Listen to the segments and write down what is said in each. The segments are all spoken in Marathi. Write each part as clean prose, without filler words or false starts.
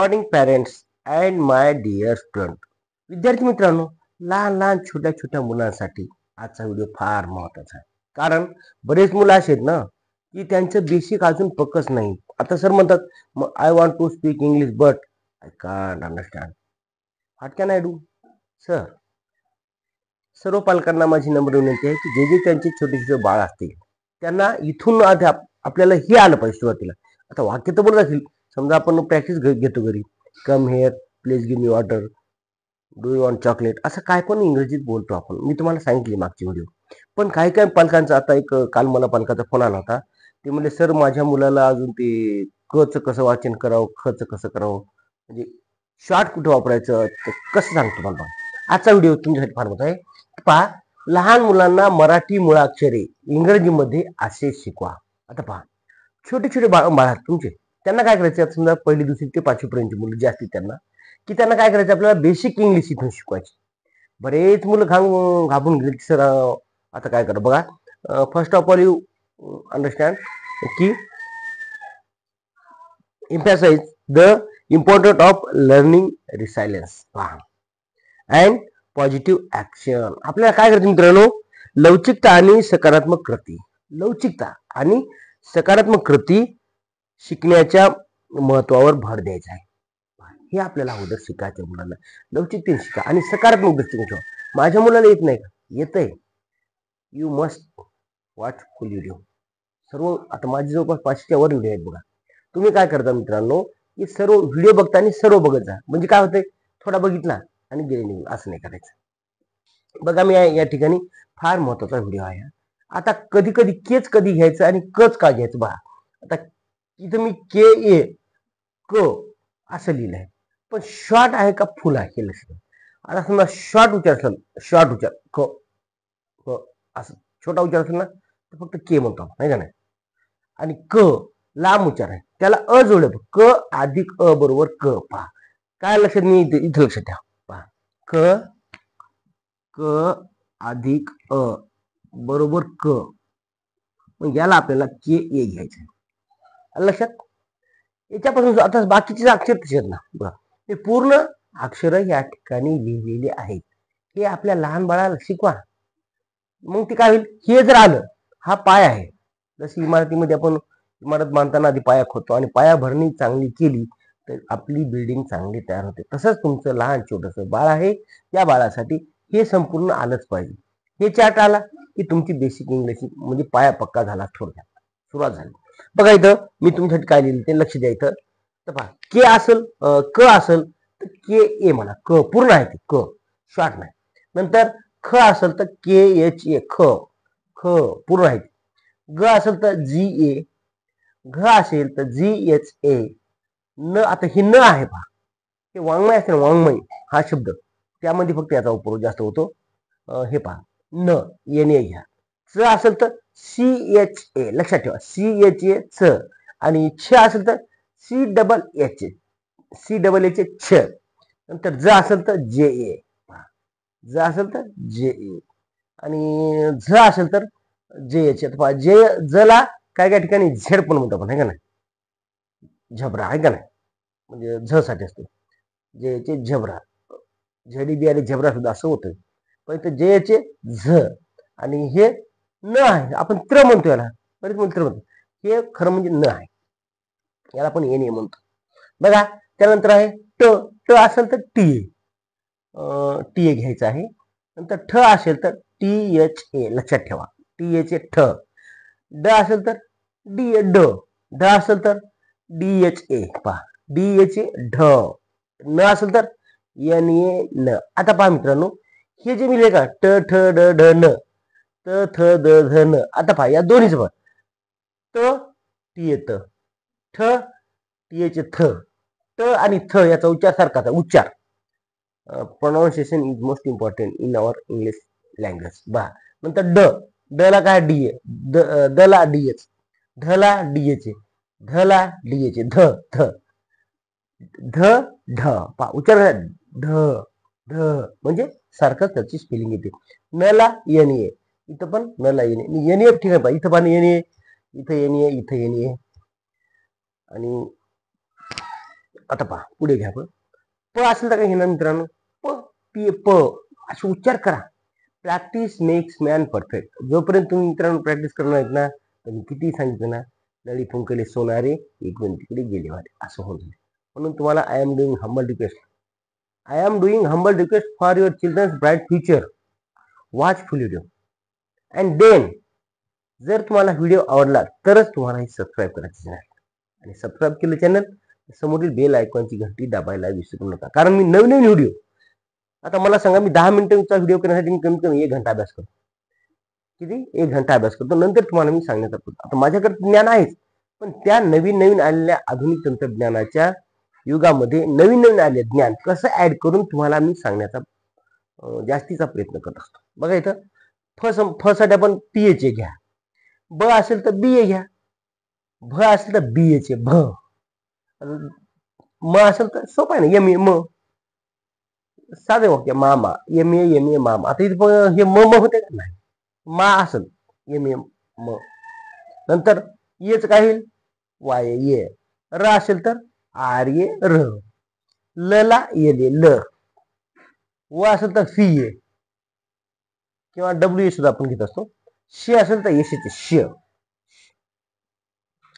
Morning parents and my dear student. विद्यार्थी मित्रांनो, लहान लहान छोट्या छोट्या मुलांसाठी आजचा व्हिडिओ फार महत्वाचा आहे. कारण बरेच मुलं असे आहेत ना की त्यांचं बेसिक अजून पक्कच नाही. आता सर म्हणतात I want to speak English but I can't understand. What can I do? Sir, सर्व पालकांना माझी नम्र विनंती आहे की जे जे त्यांचे छोटे छोटे बाळ असतील त्यांना इथून आधी आपल्याला हे आलं पाहिजे सुरुवातीला. आता वाक्य तर बोलत असेल, समजा आपण प्रॅक्टिस घेतो घरी, come here, please give me water, do you want chocolate, असं काय पण इंग्रजीत बोलतो आपण. मी तुम्हाला सांगितले मागची व्हिडिओ. पण काही काही पालकांचा, आता एक काल मला पालकाचा फोन आला होता. ते म्हणजे सर माझ्या मुलाला अजून ते क कसं वाचन करावं, ख कसं करावं, म्हणजे शॉर्ट कुठं वापरायचं ते कसं सांगतो मला. आजचा व्हिडिओ तुमच्यासाठी फार मोठा आहे. पहा, लहान मुलांना मराठी मुळाक्षरे इंग्रजीमध्ये असे शिकवा. आता पहा, छोटे छोटे बाळ तुमचे, त्यांना काय करायचं, समजा पहिली दुसरी ते 5वी पर्यंतची मुलं जे असतील त्यांना काय करायचं, आपल्याला बेसिक इंग्लिश इथून शिकवायची. बरेच मुलं घाबरून गेले सर आता काय करा. बघा, first of all you understand की emphasize the importance of learning resilience and positive action. आपल्याला काय करायचं मित्रांनो, लवचिकता आणि सकारात्मक कृती. लवचिकता आणि सकारात्मक कृती शिकण्याच्या महत्वावर भर द्यायचा आहे. हे आपल्याला अगोदर शिकायचं मुलांना. लवचिकतेने शिका आणि सकारात्मक दृष्टिकोन ठेवा. माझ्या मुलाला येत नाही का? येतंय. You must watch full video. सर्व आता माझे जवळपास 500च्या वर व्हिडिओ आहेत. बघा, तुम्ही काय करता मित्रांनो, की सर्व व्हिडिओ बघता आणि सर्व बघत जा. म्हणजे काय होतंय, थोडा बघितला आणि गेले निघून, असं नाही करायचं. बघा, मी या ठिकाणी फार महत्वाचा व्हिडिओ आहे. आता कधी कधी केच कधी घ्यायचं आणि कच का घ्यायचं. बघा, आता इथं मी के ए क असं लिहिलंय, पण शॉर्ट आहे का फुल आहे हे लक्षात. आता समजा शॉर्ट उच्चार असेल, शॉर्ट उच्चार क असं, छोटा उच्चार असेल ना तर फक्त के म्हणतो आपण, नाही का नाही. आणि क लांब उच्चार आहे, त्याला अ जोडलं, क अधिक अ बरोबर क. पहा काय लक्षात, मी इथं लक्षात ठेवा. पहा, क अधिक अ बरोबर क, मग याला आपल्याला के ए घ्यायचं लक्षात. याच्यापासून आता बाकीचे अक्षर तसे आहेत ना. बघा, हे पूर्ण अक्षर या ठिकाणी लिहिलेली आहेत. हे आपल्या लहान बाळाला शिकवा. मग ते काय होईल, हे जर आलं, हा पाया आहे. जशी इमारतीमध्ये आपण इमारत बांधताना आधी पाया खोदतो आणि पाया भरणी चांगली केली तर आपली बिल्डिंग चांगली तयार होते. तसंच तुमचं लहान छोटंसं बाळ आहे, त्या बाळासाठी हे संपूर्ण आलंच पाहिजे. हे चार्ट आला की तुमची बेसिक इंग्लिश म्हणजे पाया पक्का झाला, थोडक्यात सुरुवात झाली. बघा, इथं मी तुमच्यासाठी काय लिहिलं ते लक्ष द्या. इथं तर पहा, के असेल, क असेल तर के ए म्हणा. क पूर्ण आहे, ते क शॉर्ट नाही. नंतर ख असेल तर के एच ए, ख ख पूर्ण आहे. ग असेल तर जी ए, घ असेल तर जी एच ए. न, आता हे न आहे पहा, हे वाङ्मय असेल, वाङ्मय हा शब्द त्यामध्ये फक्त याचा उपयोग जास्त होतो. हे पहा, न एन ए घ्या. च असेल तर सी एच ए, लक्षात ठेवा, सी एच ए च. आणि छ असेल तर C double H A, C double H A छ. नंतर ज असेल तर जे ए, ज असेल तर जे ए. आणि झ असेल तर जे एच. जे जला काय काय ठिकाणी झेड पण म्हणतो आपण, आहे का नाही, झबरा, आहे का नाही, म्हणजे झ साठी असतो जे झबरा, झेडी बी आणि झबरा सुद्धा असं होतं. पण इथं जे चे झ आणि हे न आहे, आपण त्र म्हणतो याला, त्र म्हणतो. हे खरं म्हणजे न आहे, याला आपण एन ए म्हणतो. बघा, त्यानंतर आहे ट. ट असेल तर टी टी ए घ्यायचं आहे. नंतर ठ असेल तर टी एच ए, लक्षात ठेवा, टी एच ए ठ. ड असेल तर डी ए ड. ड असेल तर डी एच ए, पहा डी एच ए ढ. न असेल तर एन ए न. आता पहा मित्रांनो, हे जे मी लिहिले का ट ठ ड ढ न, त थ द ध न. आता पहा या दोन्हीच बघ, त टी ए त, ठ टी एच ए थ. ट आणि थ याचा उच्चार सारखाच, उच्चार pronunciation is most important in our English language. बा, नंतर ड. ड ला काय डी ए, द ला डी एच, ध ला डी एच ए, ध ला डी एच ए, ध ध ध ढ. पा उच्चार ढ ढ म्हणजे सारखंच त्याची स्पेलिंग येते. न ला एन ए, इथं पण न ला एन ए, एन ए ठीक आहे. इथं पण एन ए, इथं एन ए, इथं एन ए. आणि आता पहा पुढे घ्या. प असेल तर काय घेणार मित्रांनो? प पी प असे उच्चार करा. Practice makes man perfect. जोपर्यंत तुम्ही मित्रांनो प्रॅक्टिस करणार आहेत ना, तर मी किती सांगितलं ना, नळी फुंकले सोनारे इकडून तिकडे गेले वारे असं होत. म्हणून तुम्हाला I am doing humble request. I am doing humble request for your children's bright future. Watch full video and then जर तुम्हाला व्हिडिओ आवडला तरच तुम्हाला हे सबस्क्राईब करायचे चॅनल. आणि सबस्क्राईब केलं चॅनल समोरील बेल आयकॉनची घंटी दाबायला विसरू नका. कारण मी नवीन नवीन व्हिडिओ, आता मला सांगा, मी 10 मिनिटांचा व्हिडिओ करण्यासाठी मी कमीत कमी 1 घंटा अभ्यास करतो. किती? 1 घंटा अभ्यास करतो. नंतर तुम्हाला मी सांगण्याचा प्रयत्न. आता माझ्याकडे ज्ञान आहेच, पण त्या नवीन नवीन आलेल्या आधुनिक तंत्रज्ञानाच्या युगामध्ये नवीन नवीन आले ज्ञान कसं ऍड करून तुम्हाला मी सांगण्याचा जास्तीचा प्रयत्न करत असतो. बघा इथं फ साठी आपण पी एच ए घ्या. ब असेल तर बी ए घ्या. भ असेल तर बी एच ए भ. म असेल तर सोपं आहे ना, एम ए म. साधे वाक्य मामा, एम ए मामा. आता इथं हे म होते का? नाही. मा असेल एम ए म. नंतर येच काय होईल? वाय ये. र असेल तर आर ये र. ल ला ये ल. व असेल तर सी ए किंवा डब्ल्यू ए सुद्धा आपण घेत असतो. श असेल तर एस चे श.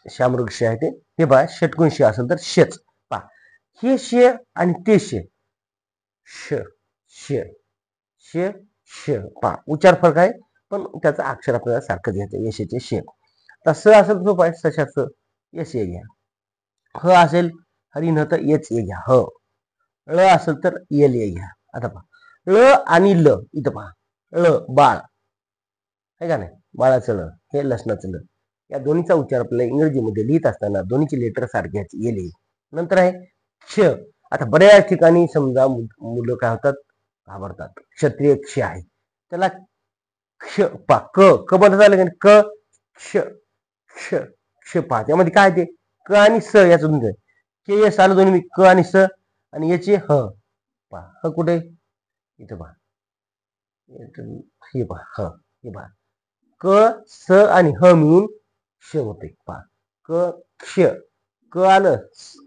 शामृग श आहे ते. हे पहा षटकोन श असेल तर शेच. पहा हे श आणि ते श. श श श श. पहा उच्चार फरक आहे, पण त्याचा अक्षर आपल्याला सारखं घ्यायचं. यशचे श. तर स असेल तर पाहिजे सशाच यश ये घ्या. ह असेल हरिण तर येच ये घ्या ह. ळ असेल तर येल ये घ्या. आता पहा ळ आणि ल. इथं पहा ळ बाळ आहे का नाही? बाळाचं ल, हे लसणाचं ल. या दोन्हीचा उच्चार आपल्याला इंग्रजीमध्ये लिहित असताना दोन्हीचे लेटर सारखे येले. नंतर आहे क्ष. आता बऱ्याच ठिकाणी समजा मुलं काय होतात, घाबरतात. क्षत्रिय क्ष आहे, त्याला क्ष पा क क बंद झालं का? क क्ष क्ष क्ष पहा. त्यामध्ये काय ते क आणि स याचं के एस आलं दोन्ही क आणि स. आणि याचे ह पहा. ह कुठे? इथं पहा. हे पहा ह. हे पहा क स आणि ह मिळून क्ष होते. पहा क क्ष. क आलं,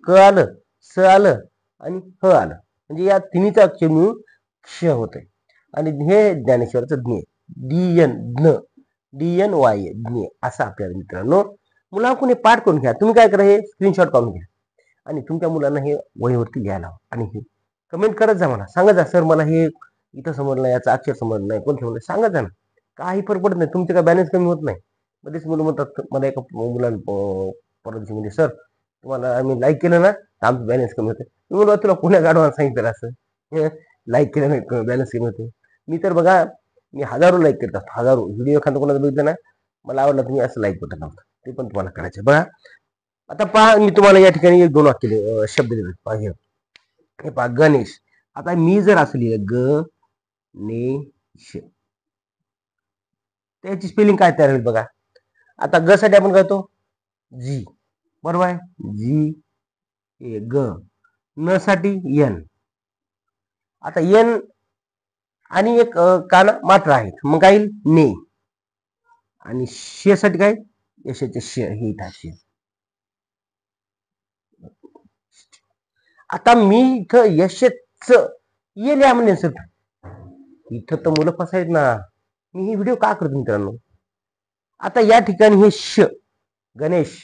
क आलं, स आलं आणि ह आलं. म्हणजे या तिन्हीचा अक्षर मिळून क्ष होते. आणि हे ज्ञानेश्वरचं ज्ञ. डी एन ज्ञ. डी एन वाय ज्ञ असं आपल्याला मित्रांनो मुलांना कोणी पाठ करून घ्या. तुम्ही काय करा, हे स्क्रीनशॉट काढून घ्या आणि तुमच्या मुलांना हे वहीवरती लिहायला हवं. आणि हे कमेंट करत जा, मला सांगत जा, सर मला हे इथं समजलं नाही, याचं अक्षर समजलं नाही, कोण समजलं सांगत जा ना. काही फरक पडत नाही, तुमचं काय बॅलन्स कमी होत नाही. मध्येच मुलं म्हणतात, मला एका मुलांना परत म्हणजे सर तुम्हाला आम्ही लाईक केलं ना तर आमचं बॅलन्स कमी होतं. मी म्हणलं तुला पुण्या गाडवानं सांगितलं असं, लाईक केलं नाही बॅलन्स कमी होते. मी तर बघा, मी हजारो लाईक करत असतो, हजारो. व्हिडिओ एखादा कोणाचा बघितलं ना, मला आवडला तुम्ही असं लाईक बटन नव्हतं, ते पण तुम्हाला करायचं. बघा आता पहा, मी तुम्हाला या ठिकाणी 1-2 वाक्य शब्द दिले. पहा हे पहा गणेश. आता मी जर असं लिहिलं ग ने श, त्याची स्पेलिंग काय तयार होईल बघा. आता ग साठी आपण करतो जी, बरोबर आहे, जी ए ग. न साठी एन. आता एन आणि एक काना मात्रा आहेत, मग काय ने. आणि श साठी काय यशाचे श, हे इथं. आता मी इथं यशच ये लिहा म्हणजे सर, इथं तर मुलं फसायत ना. मी ही व्हिडिओ का करतो मित्रांनो? आता या ठिकाणी हे श गणेश